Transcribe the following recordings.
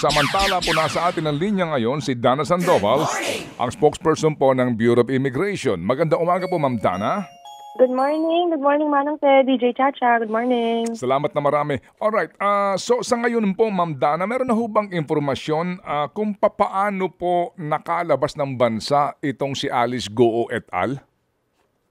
Samantala po nasa atin ang linya ngayon si Dana Sandoval, ang spokesperson po ng Bureau of Immigration. Magandang umaga po, Ma'am Dana. Good morning. Good morning, Manong Ted, DJ Chacha. Good morning. Salamat na marami. Alright, so sa ngayon po, Ma'am Dana, meron na ho bang impormasyon kung papaano po nakalabas ng bansa itong si Alice Goo et al.?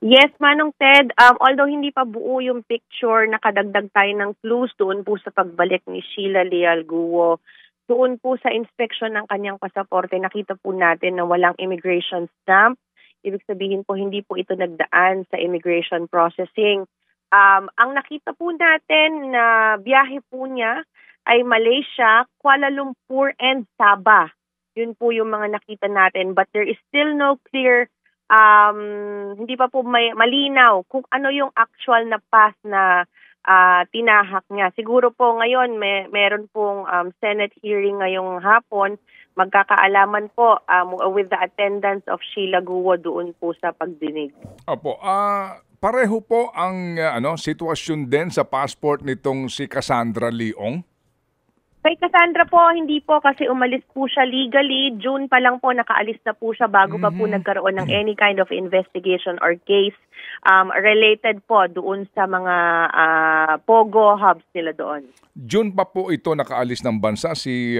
Yes, Manong Ted. Although hindi pa buo yung picture, nakadagdag tayo ng clues doon po sa pagbalik ni Sheila Leal Guo. Doon po sa inspection ng kanyang pasaporte, nakita po natin na walang immigration stamp. Ibig sabihin po, hindi po ito nagdaan sa immigration processing. Ang nakita po natin na biyahe po niya ay Malaysia, Kuala Lumpur, and Sabah. Yun po yung mga nakita natin. But there is still no clear, hindi pa po may malinaw kung ano yung actual na path na tinahak niya. Siguro po ngayon meron pong Senate hearing ngayong hapon. Magkakaalaman po with the attendance of Sheila Guo doon po sa pagdinig. Opo, pareho po ang sitwasyon din sa passport nitong si Cassandra Leong? Kay Cassandra po, hindi po kasi umalis po siya legally. June pa lang po nakaalis na po siya bago pa po nagkaroon ng any kind of investigation or case related po doon sa mga POGO hubs nila doon. June pa po ito nakaalis ng bansa si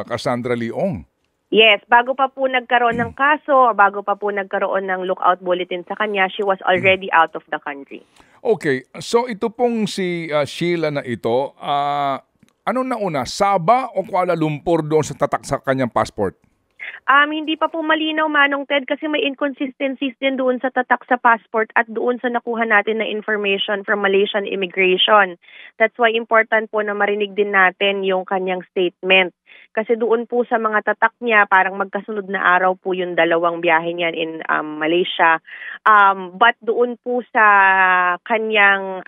Cassandra Leong. Yes, bago pa po nagkaroon ng kaso, bago pa po nagkaroon ng lookout bulletin sa kanya, she was already out of the country. Okay, so ito pong si Sheila na ito, ano na una, Sabah o Kuala Lumpur doon sa tatak sa kanyang passport? Hindi pa po malinaw, Manong Ted, kasi may inconsistencies din doon sa tatak sa passport at doon sa nakuha natin na information from Malaysian Immigration. That's why important po na marinig din natin yung kanyang statement. Kasi doon po sa mga tatak niya, parang magkasunod na araw po yung dalawang biyahe niyan in Malaysia. But doon po sa kanyang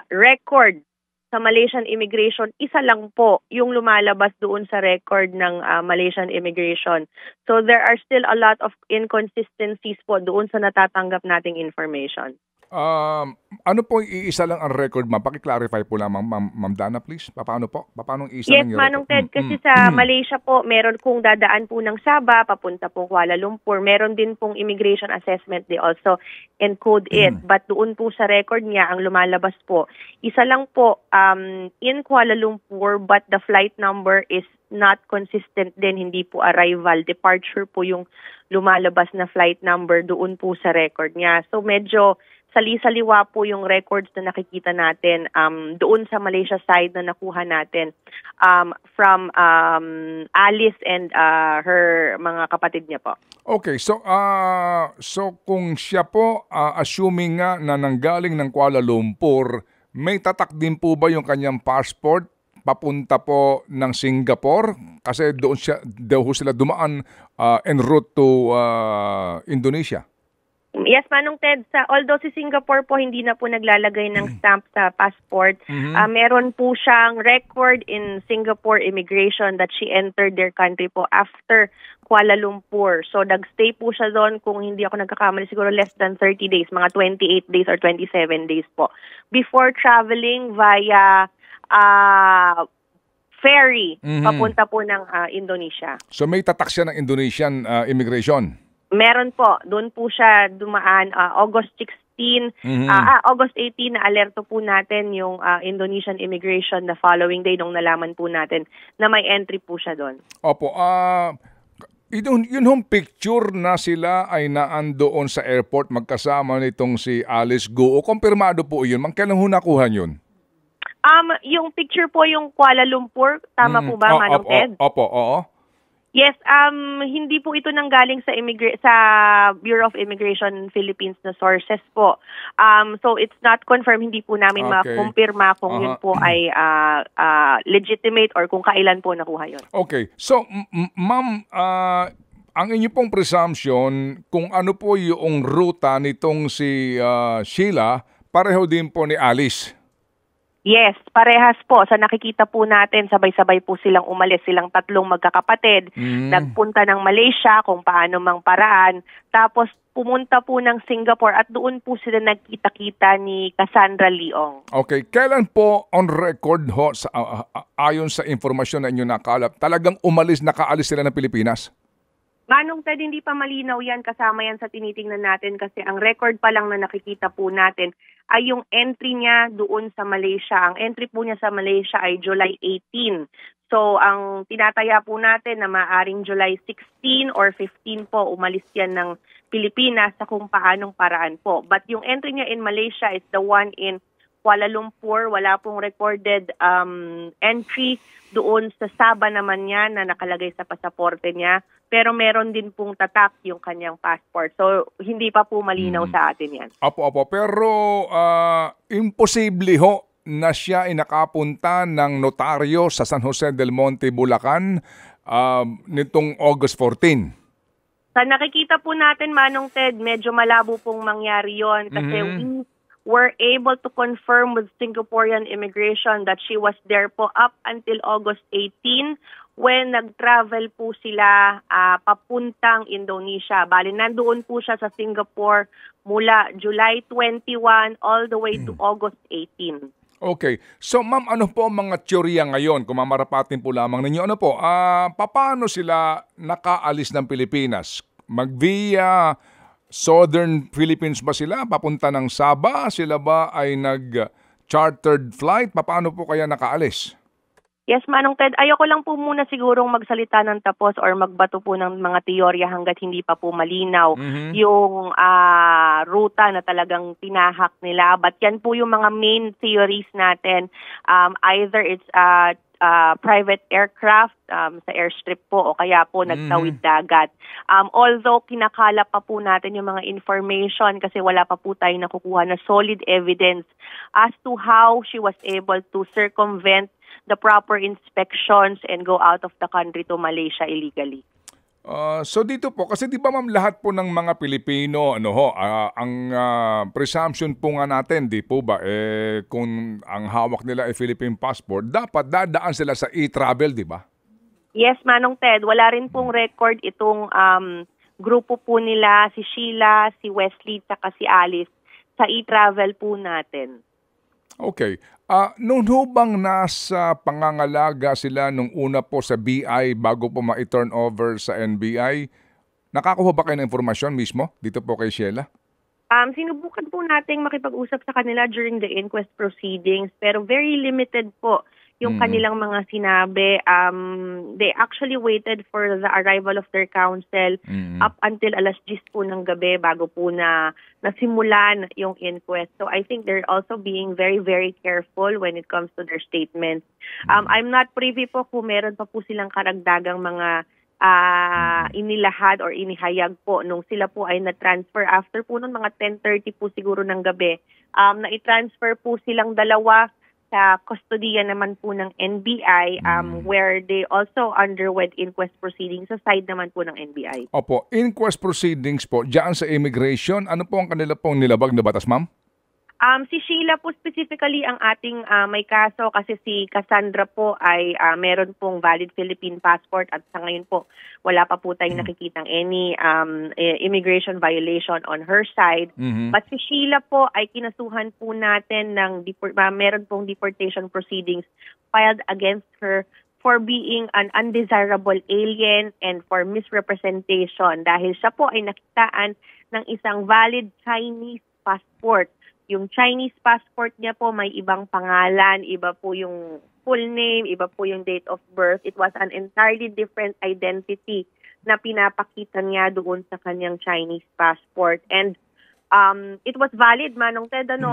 record sa Malaysian Immigration, isa lang po yung lumalabas doon sa record ng Malaysian Immigration. So there are still a lot of inconsistencies po doon sa natatanggap nating information. Ano po iisa lang ang record, ma'am? Paki-clarify po lang, Ma'am Dana, please. Paano po? Paano isa yes, lang yung Manong record? Ted, kasi sa Malaysia po, meron kung dadaan po ng Sabah, papunta po Kuala Lumpur. Meron din pong immigration assessment. They also encode it. But doon po sa record niya, ang lumalabas po, isa lang po in Kuala Lumpur, but the flight number is not consistent din. Hindi po arrival. Departure po yung lumalabas na flight number doon po sa record niya. So medyo sali-saliwa po yung records na nakikita natin doon sa Malaysia side na nakuha natin from Alice and her mga kapatid niya po. Okay, so kung siya po, assuming nga na nanggaling ng Kuala Lumpur, may tatak din po ba yung kanyang passport papunta po ng Singapore? Kasi doon sila dumaan en route to Indonesia. Yes, Manong Ted, although si Singapore po hindi na po naglalagay ng stamp sa passport, meron po siyang record in Singapore Immigration that she entered their country po after Kuala Lumpur. So nagstay po siya doon, kung hindi ako nagkakamali, siguro less than 30 days, mga 28 days or 27 days po, before traveling via ferry papunta po ng Indonesia. So may tatak siya ng Indonesian immigration? Meron po. Doon po siya dumaan August 16, August 18 na alerto po natin yung Indonesian immigration the following day nung nalaman po natin na may entry po siya doon. Opo. Yun hong picture na sila ay naandoon sa airport magkasama nitong si Alice Goo. Kumpirmado po yun. Kailan ho nakuha yun? Yung picture po yung Kuala Lumpur. Tama po ba, Manong Ted? Opo, oo. Yes, hindi po ito nanggaling sa Bureau of Immigration Philippines na sources po. So it's not confirmed, hindi po namin makumpirma kung yun po ay legitimate or kung kailan po nakuha yun. Okay. So, ma'am, ang inyo pong presumption kung ano po yung ruta nitong si Sheila, pareho din po ni Alice? Yes, parehas po. Sa nakikita po natin, sabay-sabay po silang umalis, silang tatlong magkakapatid. Nagpunta ng Malaysia kung paano mang paraan. Tapos pumunta po ng Singapore at doon po sila nagkita-kita ni Cassandra Leong. Okay, kailan po on record ho, ayon sa informasyon na inyo nakalap, talagang nakaalis sila ng Pilipinas? Manong Ted, hindi pa malinaw yan, kasama yan sa tinitingnan natin kasi ang record pa lang na nakikita po natin ay yung entry niya doon sa Malaysia. Ang entry po niya sa Malaysia ay July 18. So ang tinataya po natin na maaring July 16 or 15 po umalis yan ng Pilipinas sa kung paanong paraan po. But yung entry niya in Malaysia is the one in Kuala Lumpur. Wala pong recorded entry doon sa Sabah naman niya na nakalagay sa pasaporte niya. Pero meron din pong tatak yung kanyang passport. So, hindi pa po malinaw sa atin yan. Opo. Pero imposible ho na siya ay nakapunta ng notaryo sa San Jose del Monte, Bulacan nitong August 14. Sa nakikita po natin, Manong Ted, medyo malabo pong mangyari yon kasi we were able to confirm with Singaporean immigration that she was there po up until August 18 when nag-travel po sila papuntang Indonesia. Bali, nandoon po siya sa Singapore mula July 21 all the way to August 18. Okay. So, ma'am, ano po ang mga teorya ngayon? Kung mamarapatin po lamang ninyo, ano po? Paano sila nakaalis ng Pilipinas? Mag-via Southern Philippines ba sila? Papunta ng Sabah? Sila ba ay nag-chartered flight? Paano po kaya nakaalis? Yes, Manong Ted. Ayoko lang po muna sigurong magsalita ng tapos or magbato po ng mga teorya hanggat hindi pa po malinaw yung ruta na talagang tinahak nila. But yan po yung mga main theories natin. Either it's private aircraft sa airstrip po o kaya po nagtawid dagat. Although kinakala pa po natin yung mga information kasi wala pa po tayong nakukuha na solid evidence as to how she was able to circumvent the proper inspections and go out of the country to Malaysia illegally. So dito po, kasi di ba ma'am lahat po ng mga Pilipino, ang presumption po nga natin, di po ba, kung ang hawak nila ay Philippine passport, dapat dadaan sila sa e-travel, di ba? Yes, Manong Ted. Wala rin pong record itong grupo po nila, si Sheila, si Wesley, saka si Alice, sa e-travel po natin. Okay. Noon ho bang nasa pangangalaga sila nung una po sa BI bago po ma-turn over sa NBI? Nakakuha ba kayo ng informasyon mismo dito po kay Sheila? Sinubukan po nating makipag-usap sa kanila during the inquest proceedings pero very limited po yung kanilang mga sinabi. They actually waited for the arrival of their counsel up until alas 10 po ng gabi bago po na nasimulan yung inquest. So I think they're also being very, very careful when it comes to their statements. I'm not privy po kung meron pa po silang karagdagang mga inilahad or inihayag po nung sila po ay na-transfer after po nung mga 10:30 po siguro ng gabi. Na-transfer po silang dalawa sa kustodiya naman po ng NBI where they also underwent inquest proceedings sa side naman po ng NBI. Opo, inquest proceedings po, diyan sa immigration, ano po ang kanila pong nilabag na batas, ma'am? Si Sheila po specifically ang ating may kaso kasi si Cassandra po ay meron pong valid Philippine passport at sa ngayon po wala pa po tayong nakikitang any immigration violation on her side. But si Sheila po ay kinasuhan po natin ng meron pong deportation proceedings filed against her for being an undesirable alien and for misrepresentation dahil siya po ay nakitaan ng isang valid Chinese passport. Yung Chinese passport niya po may ibang pangalan, iba po yung full name, iba po yung date of birth. It was an entirely different identity na pinapakita niya doon sa kanyang Chinese passport. And it was valid, Manong Ted, and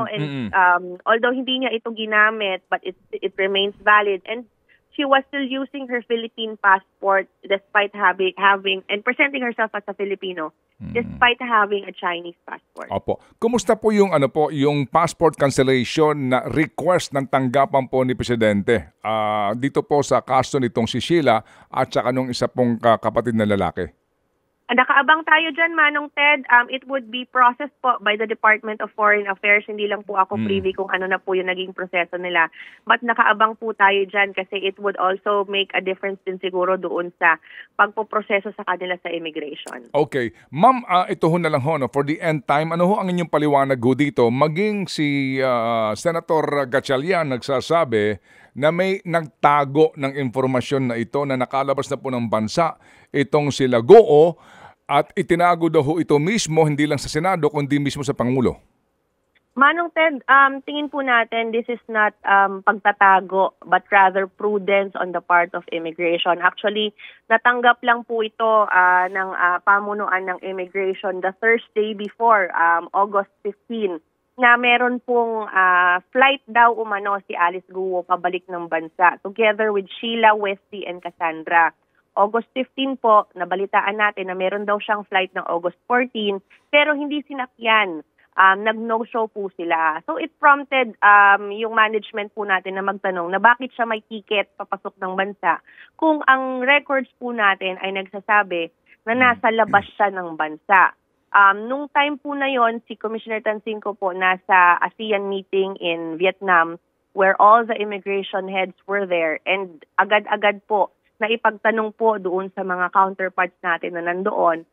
although hindi niya ito ginamit, but it remains valid. And she was still using her Philippine passport despite having and presenting herself as a Filipino despite having a Chinese passport. Opo. Kumusta po yung yung passport cancellation na request ng tanggapan po ni Presidente dito po sa kaso nitong si Sheila at saka nung isa pong kapatid na lalaki? Nakaabang tayo dyan, Manong Ted. It would be processed po by the Department of Foreign Affairs. Hindi lang po ako privy kung ano na po yung naging proseso nila. But nakaabang po tayo dyan kasi it would also make a difference din siguro doon sa pagpoproseso sa kanila sa immigration. Okay. Ma'am, ito ho na lang ho, no? For the end time, ano ho ang inyong paliwanag ho dito? Maging si Senator Gatchalian nagsasabi na may nagtago ng impormasyon na ito na nakalabas na po ng bansa itong sila Goo at itinago daw ho ito mismo hindi lang sa Senado kundi mismo sa Pangulo. Manong Ted, tingin po natin this is not pagtatago but rather prudence on the part of immigration. Actually, natanggap lang po ito ng pamunuan ng immigration the Thursday before, August 15, na meron pong flight daw umano si Alice Guo pabalik ng bansa together with Sheila, Westy, and Cassandra. August 15 po, nabalitaan natin na meron daw siyang flight ng August 14 pero hindi sinakyan. Nag-no-show po sila. So it prompted yung management po natin na magtanong na bakit siya may ticket papasok ng bansa kung ang records po natin ay nagsasabi na nasa labas siya ng bansa. Nung time po na yon, si Commissioner Tansinko po nasa ASEAN meeting in Vietnam where all the immigration heads were there and agad-agad po na ipagtanong po doon sa mga counterparts natin na nandoon.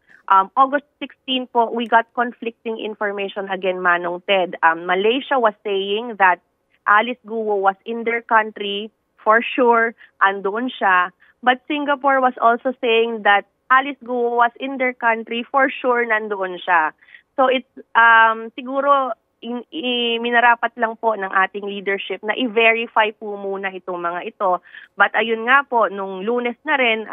August 16 po, we got conflicting information again, Manong Ted. Malaysia was saying that Alice Guo was in their country, for sure, andoon siya. But Singapore was also saying that Alice Guo was in their country, for sure, nandoon siya. So it's siguro minarapat lang po ng ating leadership na i-verify po muna itong mga ito. But ayun nga po, nung Lunes na rin,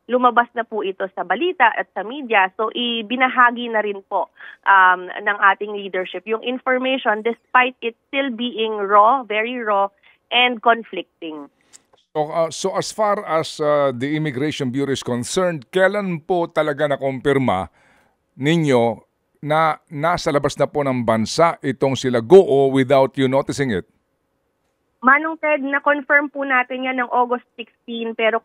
lumabas na po ito sa balita at sa media. So ibinahagi na rin po ng ating leadership yung information despite it still being raw, very raw, and conflicting. So as far as the Immigration Bureau is concerned, kailan po talaga nakumpirma ninyo na nasa labas na po ng bansa itong sila Goo without you noticing it? Manong Ted, na-confirm po natin yan ng August 16 pero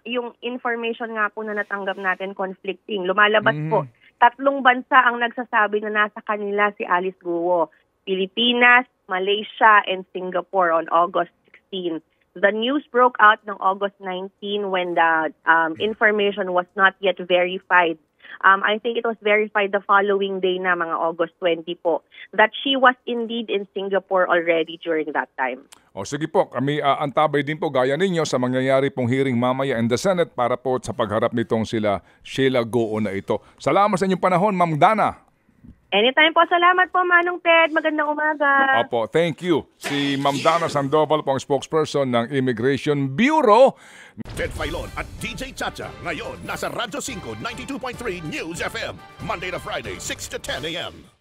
yung information nga po na natanggap natin conflicting. Lumalabas po, 3 bansa ang nagsasabi na nasa kanila si Alice Guo. Pilipinas, Malaysia, and Singapore on August 16. The news broke out ng August 19 when the information was not yet verified. I think it was verified the following day na mga August 20 po that she was indeed in Singapore already during that time. O sige po, kami antabay din po gaya ninyo sa mangyayari pong hearing mamaya in the Senate para po sa pagharap nitong sila Sheila Goo na ito. Salamat sa inyong panahon, Ma'am Dana. Anytime po. Salamat po, Manong Ted. Magandang umaga. Opo, thank you. Si Ma'am Dana Sandoval po ang spokesperson ng Immigration Bureau. Ted Filon at DJ Chacha. Ngayon, nasa Radyo 5, 92.3 News FM. Monday to Friday, 6 to 10 a.m.